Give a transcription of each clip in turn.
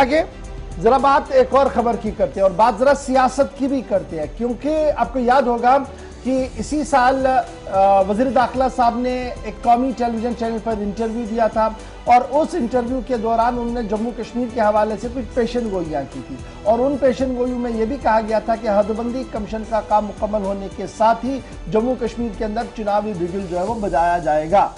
आगे जरा बात एक और खबर की करते हैं और बात जरा सियासत की भी करते हैं, क्योंकि आपको याद होगा कि इसी साल वजीर दाखिला साहब ने एक कौमी टेलीविजन चैनल पर इंटरव्यू दिया था और उस इंटरव्यू के दौरान उन्होंने जम्मू कश्मीर के हवाले से कुछ पेशन गोइयां की थी और उन पेशन गोइयों में यह भी कहा गया था कि हदबंदी कमीशन का काम मुकम्मल होने के साथ ही जम्मू कश्मीर के अंदर चुनावी बिगुल जो है वो बजाया जाएगा।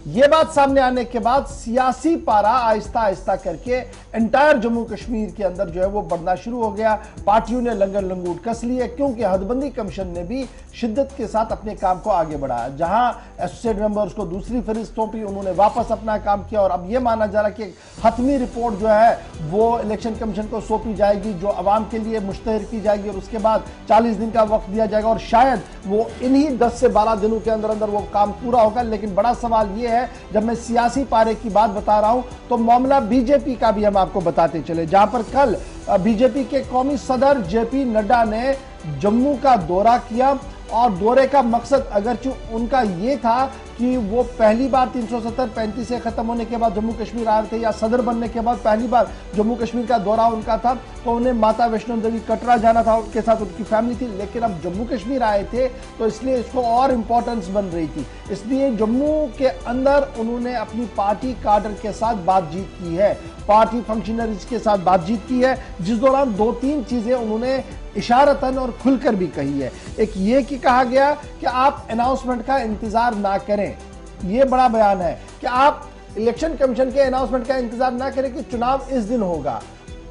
ये बात सामने आने के बाद सियासी पारा आहिस्ता आहिस्ता करके एंटायर जम्मू कश्मीर के अंदर जो है वो बढ़ना शुरू हो गया। पार्टियों ने लंगर लंगूट कस लिए क्योंकि हदबंदी कमीशन ने भी शिद्दत के साथ अपने काम को आगे बढ़ाया। जहां एसोसिएट मेंबर्स को दूसरी फहरिस्त सौंपी, उन्होंने वापस अपना काम किया और अब यह माना जा रहा कि हतमी रिपोर्ट जो है वो इलेक्शन कमीशन को सौंपी जाएगी, जो अवाम के लिए मुश्तहर की जाएगी और उसके बाद 40 दिन का वक्त दिया जाएगा और शायद वो इन्हीं 10 से 12 दिनों के अंदर अंदर वो काम पूरा होगा। लेकिन बड़ा सवाल यह है, जब मैं सियासी पारे की बात बता रहा हूं तो मामला बीजेपी का भी हम आपको बताते चले, जहां पर कल बीजेपी के कौमी सदर जेपी नड्डा ने जम्मू का दौरा किया और दौरे का मकसद अगरचे उनका यह था कि वो पहली बार 370-35 से खत्म होने के बाद जम्मू कश्मीर आए थे या सदर बनने के बाद पहली बार जम्मू कश्मीर का दौरा उनका था, तो उन्हें माता वैष्णो देवी कटरा जाना था, उनके साथ उनकी फैमिली थी। लेकिन अब जम्मू कश्मीर आए थे तो इसलिए इसको और इंपॉर्टेंस बन रही थी, इसलिए जम्मू के अंदर उन्होंने अपनी पार्टी काडर के साथ बातचीत की है, पार्टी फंक्शनरीज के साथ बातचीत की है, जिस दौरान 2-3 चीजें उन्होंने इशारतन और खुलकर भी कही है। एक ये कि कहा गया कि आप अनाउंसमेंट का इंतजार ना करें, यह बड़ा बयान है कि आप इलेक्शन कमीशन के अनाउंसमेंट का इंतजार ना करें कि चुनाव इस दिन होगा,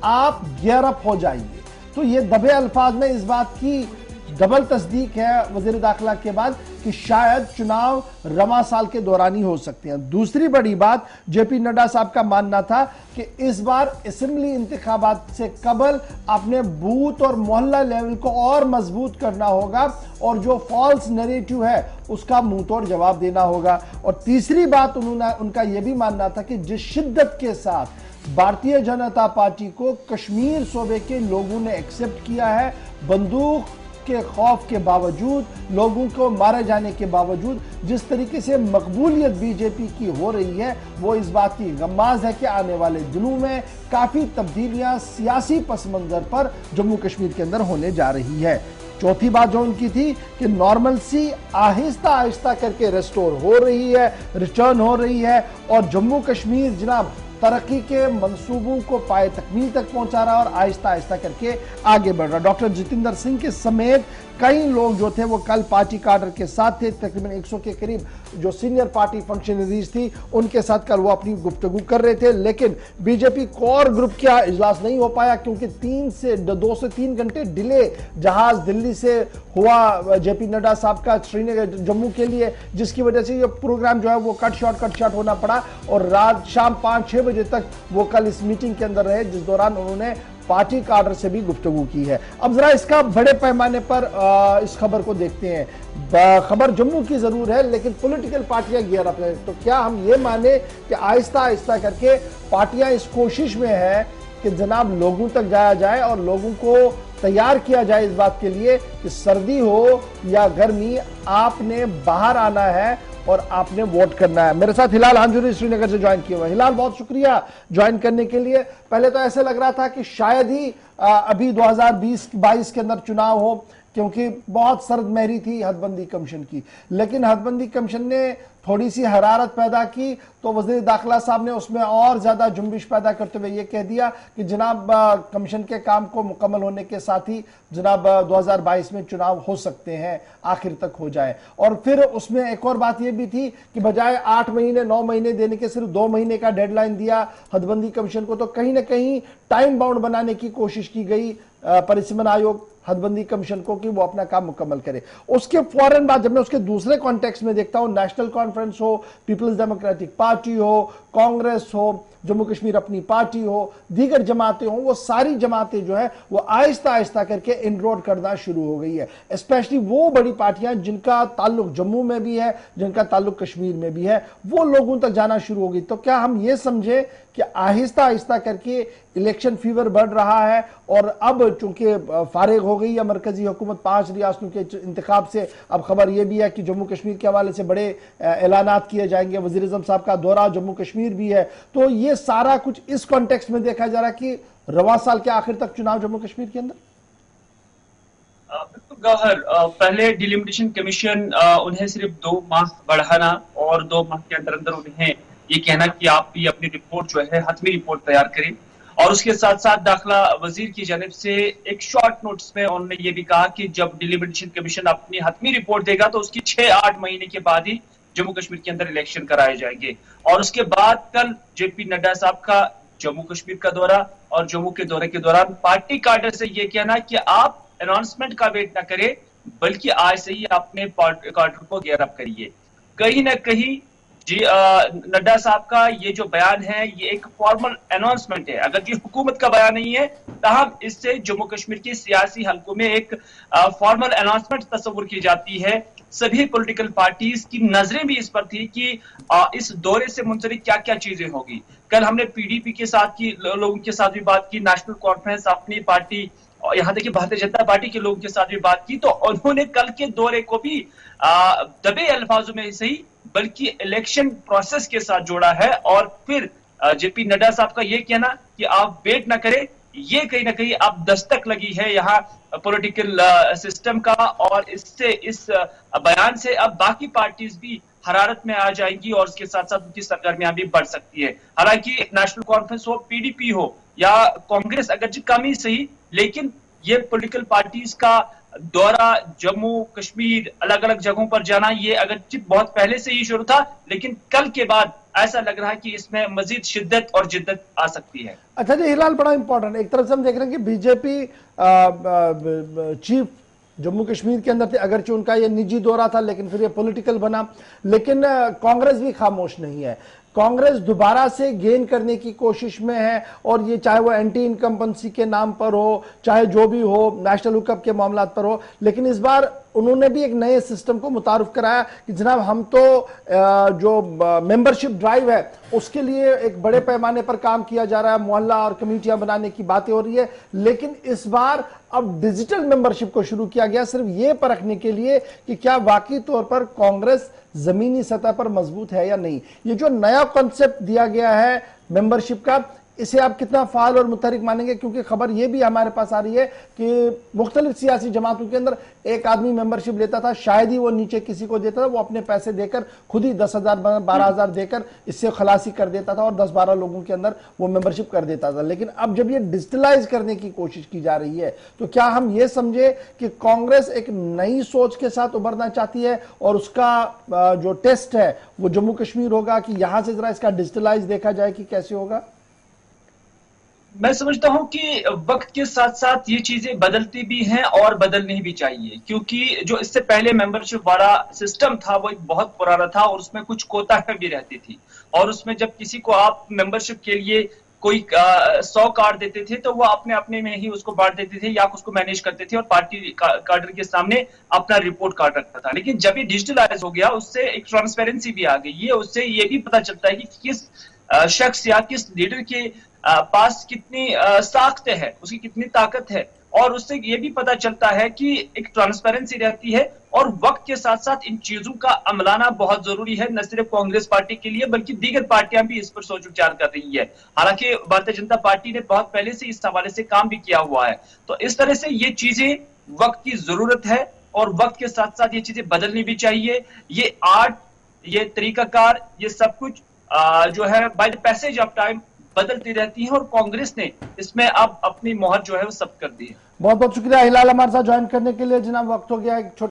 आप गियर अप हो जाइए। तो ये दबे अल्फाज में इस बात की डबल तस्दीक है वजीर दाखिला के बाद कि शायद चुनाव रवा साल के दौरान ही हो सकते हैं। दूसरी बड़ी बात, जेपी नड्डा साहब का मानना था कि इस बार असेंबली इंतखाबात से कबल अपने बूथ और मोहल्ला लेवल को और मजबूत करना होगा और जो फॉल्स नैरेटिव है उसका मुंह तोड़ जवाब देना होगा। और तीसरी बात उनका यह भी मानना था कि जिस शिद्दत के साथ भारतीय जनता पार्टी को कश्मीर सूबे के लोगों ने एक्सेप्ट किया है, बंदूक के खौफ के बावजूद, लोगों को मारे जाने के बावजूद जिस तरीके से मकबूलियत बीजेपी की हो रही है, वो इस बात की गम्माज है कि आने वाले दिनों में काफी तब्दीलियां सियासी पस मंजर पर जम्मू कश्मीर के अंदर होने जा रही है। चौथी बात जो उनकी थी कि नॉर्मलसी आहिस्ता आहिस्ता करके रेस्टोर हो रही है, रिटर्न हो रही है और जम्मू कश्मीर जनाब तरक्की के मंसूबों को पाए तकमील तक पहुंचा रहा और आहिस्ता आहिस्ता करके आगे बढ़ रहा। डॉक्टर जितेंद्र सिंह के समेत कई लोग जो थे वो कल पार्टी काडर के साथ थे, तकरीबन 100 के करीब जो सीनियर पार्टी फंक्शनरीज थी उनके साथ कल वो अपनी गुफ्तगू कर रहे थे। लेकिन बीजेपी कोर ग्रुप का इजलास नहीं हो पाया क्योंकि 2 से 3 घंटे डिले जहाज दिल्ली से हुआ जेपी नड्डा साहब का श्रीनगर जम्मू के लिए, जिसकी वजह से ये प्रोग्राम जो है वो कट शॉर्ट होना पड़ा और रात शाम 5-6 बजे तक वो कल इस मीटिंग के अंदर रहे, जिस दौरान उन्होंने पार्टी काडर से भी गुफ्तगू की है। अब जरा इसका बड़े पैमाने पर इस खबर को देखते हैं। खबर जम्मू की जरूर है लेकिन पॉलिटिकल पार्टियां गियर अप है, तो क्या हम ये माने कि आहिस्ता आहिस्ता करके पार्टियां इस कोशिश में है कि जनाब लोगों तक जाया जाए और लोगों को तैयार किया जाए इस बात के लिए कि सर्दी हो या गर्मी, आपने बाहर आना है और आपने वोट करना है। मेरे साथ हिलाल हांजुरी श्रीनगर से ज्वाइन किया हुआ। हिलाल, बहुत शुक्रिया ज्वाइन करने के लिए। पहले तो ऐसे लग रहा था कि शायद ही अभी 2020-22 के अंदर चुनाव हो क्योंकि बहुत सर्द महरी थी हदबंदी कमीशन की, लेकिन हदबंदी कमीशन ने थोड़ी सी हरारत पैदा की तो वज़ीर दाखिला साहब ने उसमें और ज्यादा जुम्बिश पैदा करते हुए यह कह दिया कि जनाब कमीशन के काम को मुकम्मल होने के साथ ही जनाब 2022 में चुनाव हो सकते हैं, आखिर तक हो जाए। और फिर उसमें एक और बात यह भी थी कि बजाय 8 महीने 9 महीने देने के सिर्फ 2 महीने का डेडलाइन दिया हदबंदी कमीशन को, तो कहीं ना कहीं टाइम बाउंड बनाने की कोशिश की गई परिसीमन आयोग हदबंदी कमीशन को कि वो अपना काम मुकम्मल करे। उसके फौरन बाद जब मैं उसके दूसरे कॉन्टेक्स्ट में देखता हूं, नेशनल कॉन्फ्रेंस हो, पीपल्स डेमोक्रेटिक पार्टी हो, कांग्रेस हो, जम्मू कश्मीर अपनी पार्टी हो, दीगर जमातें हो, वो सारी जमातें जो है वो आहिस्ता आहिस्ता करके इनरोड करना शुरू हो गई है। स्पेशली वो बड़ी पार्टियां जिनका ताल्लुक जम्मू में भी है, जिनका ताल्लुक कश्मीर में भी है, वो लोगों तक जाना शुरू हो गई। तो क्या हम ये समझे कि आहिस्ता आहिस्ता करके इलेक्शन फीवर बढ़ रहा है और अब चूंकि फारिग हो गई है मरकजी हुकूमत 5 रियासतों के इंतखाब से, अब खबर यह भी है कि जम्मू कश्मीर के हवाले से बड़े ऐलानात किए जाएंगे, वज़ीर आज़म साहब का दौरा जम्मू कश्मीर भी है, तो ये सारा कुछ इस कॉन्टेक्स्ट में देखा जा रहा है कि रवां साल के आखिर तक चुनाव जम्मू कश्मीर के अंदर? बिल्कुल गौहर, पहले डिलिमिटेशन कमीशन उन्हें सिर्फ 2 माह बढ़ाना और 2 माह के अंदर अंदर उन्हें ये कहना कि आप भी अपनी रिपोर्ट जो है हतमी रिपोर्ट तैयार करें, और उसके साथ साथ दाखिला वजीर की जानिब से एक शॉर्ट नोटिस में उन्होंने ये भी कहा कि जब डिलिमिटेशन कमीशन अपनी हतमी रिपोर्ट देगा तो उसकी 6-8 महीने के बाद ही जम्मू कश्मीर के अंदर इलेक्शन कराए जाएंगे। और उसके बाद कल जेपी नड्डा साहब का जम्मू कश्मीर का दौरा, और जम्मू के दौरे के दौरान पार्टी कार्डर से ये कहना कि आप अनाउंसमेंट का वेट न करें, बल्कि आज से ही अपने कार्डर को गियर अप करिए। कहीं ना कहीं जी नड्डा साहब का ये जो बयान है ये एक फॉर्मल अनाउंसमेंट है। अगर ये हुकूमत का बयान नहीं है तब इससे जम्मू कश्मीर के सियासी हलकों में एक फॉर्मल अनाउंसमेंट तस्वुर की जाती है। सभी पॉलिटिकल पार्टीज की नजरें भी इस पर थी कि इस दौरे से मुंसलिक क्या क्या चीजें होगी। कल हमने पीडीपी के साथ की लोगों के साथ भी बात की, नेशनल कॉन्फ्रेंस अपनी पार्टी और यहाँ तक कि भारतीय जनता पार्टी के लोगों के साथ भी बात की, तो उन्होंने कल के दौरे को भी दबे अल्फाजों में सही बल्कि इलेक्शन प्रोसेस के साथ जोड़ा है। और फिर जेपी नड्डा साहब का ये कहना कि आप वेट ना करें, ये कहीं ना कहीं अब दस्तक लगी है यहाँ पॉलिटिकल सिस्टम का, और इससे इस बयान से अब बाकी पार्टीज भी हरारत में आ जाएंगी और उसके साथ साथ उनकी सरगर्मियां भी बढ़ सकती है। हालांकि नेशनल कॉन्फ्रेंस हो, पीडीपी हो या कांग्रेस, अगर कम ही सही, लेकिन ये पॉलिटिकल पार्टीज का दौरा जम्मू कश्मीर अलग अलग जगहों पर जाना ये अगर बहुत पहले से ही शुरू था, लेकिन कल के बाद ऐसा लग रहा है कि इसमें मजीद शिद्दत और जिद्दत आ सकती है। अच्छा जी हिलाल, बड़ा इंपॉर्टेंट, एक तरफ से हम देख रहे हैं कि बीजेपी चीफ जम्मू कश्मीर के अंदर थे, अगरचे उनका ये निजी दौरा था लेकिन फिर ये पॉलिटिकल बना, लेकिन कांग्रेस भी खामोश नहीं है। कांग्रेस दोबारा से गेन करने की कोशिश में है, और ये चाहे वो एंटी इनकम्बेंसी के नाम पर हो, चाहे जो भी हो, नेशनल हुकअप के मामला पर हो, लेकिन इस बार उन्होंने भी एक नए सिस्टम को मुतारुफ कराया कि जनाब हम तो जो मेंबरशिप ड्राइव है उसके लिए एक बड़े पैमाने पर काम किया जा रहा है, मोहल्ला और कमेटियां बनाने की बातें हो रही है, लेकिन इस बार अब डिजिटल मेंबरशिप को शुरू किया गया सिर्फ ये परखने के लिए कि क्या वाकई तौर पर कांग्रेस जमीनी सतह पर मजबूत है या नहीं। ये जो नया कॉन्सेप्ट दिया गया है मेंबरशिप का, इसे आप कितना फाल और मुतहरिक मानेंगे? क्योंकि खबर यह भी हमारे पास आ रही है कि मुख्तलिफ सियासी जमातों के अंदर एक आदमी मेंबरशिप लेता था, शायद ही वो नीचे किसी को देता था, वो अपने पैसे देकर खुद ही 10,000 12,000 देकर इससे खलासी कर देता था और 10-12 लोगों के अंदर वो मेंबरशिप कर देता था। लेकिन अब जब ये डिजिटलाइज करने की कोशिश की जा रही है तो क्या हम ये समझे कि कांग्रेस एक नई सोच के साथ उभरना चाहती है और उसका जो टेस्ट है वो जम्मू कश्मीर होगा कि यहां से जरा इसका डिजिटलाइज देखा जाए कि कैसे होगा? मैं समझता हूं कि वक्त के साथ साथ ये चीजें बदलती भी हैं और बदलनी भी चाहिए, क्योंकि जो इससे पहले मेंबरशिप वाला सिस्टम था वो एक बहुत पुराना था और उसमें कुछ कोताही भी रहती थी। और उसमें जब किसी को आप मेंबरशिप के लिए कोई 100 कार्ड देते थे तो वो अपने अपने में ही उसको बांट देते थे या उसको मैनेज करते थे और पार्टी कार्डर के सामने अपना रिपोर्ट कार्ड रखता था। लेकिन जब ये डिजिटलाइज हो गया उससे एक ट्रांसपेरेंसी भी आ गई है, उससे ये भी पता चलता है कि किस शख्स या किस लीडर के पास कितनी साख्त है, उसकी कितनी ताकत है, और उससे ये भी पता चलता है कि एक ट्रांसपेरेंसी रहती है। और वक्त के साथ साथ इन चीजों का अमलाना बहुत जरूरी है, न सिर्फ कांग्रेस पार्टी के लिए बल्कि दीगर पार्टियां भी इस पर सोच विचार कर रही है। हालांकि भारतीय जनता पार्टी ने बहुत पहले से इस हवाले से काम भी किया हुआ है। तो इस तरह से ये चीजें वक्त की जरूरत है और वक्त के साथ साथ ये चीजें बदलनी भी चाहिए। ये आर्ट, ये तरीकाकार, ये सब कुछ जो है by the passage of time बदलती रहती है और कांग्रेस ने इसमें अब अपनी मोहर जो है वो सब कर दी है। बहुत बहुत शुक्रिया हिलाल हमारे साथ ज्वाइन करने के लिए जनाब। वक्त हो गया एक छोटा